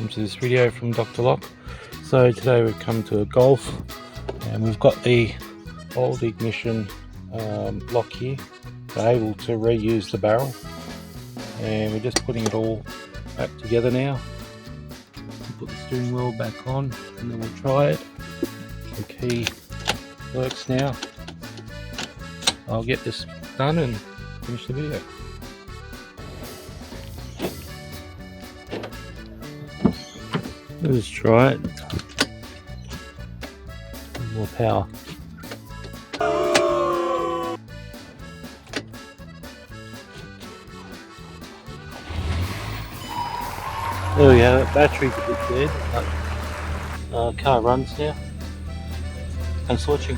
to this video from Doctor Lock. So today we've come to a Golf and we've got the old Ignition lock here. We're able to reuse the barrel and we're just putting it all back together now. We'll put the steering wheel back on and then we'll try it. The key works now. I'll get this done and finish the video. Let's try it. More power. There we go, battery's a bit dead, but car runs now. Thanks for watching.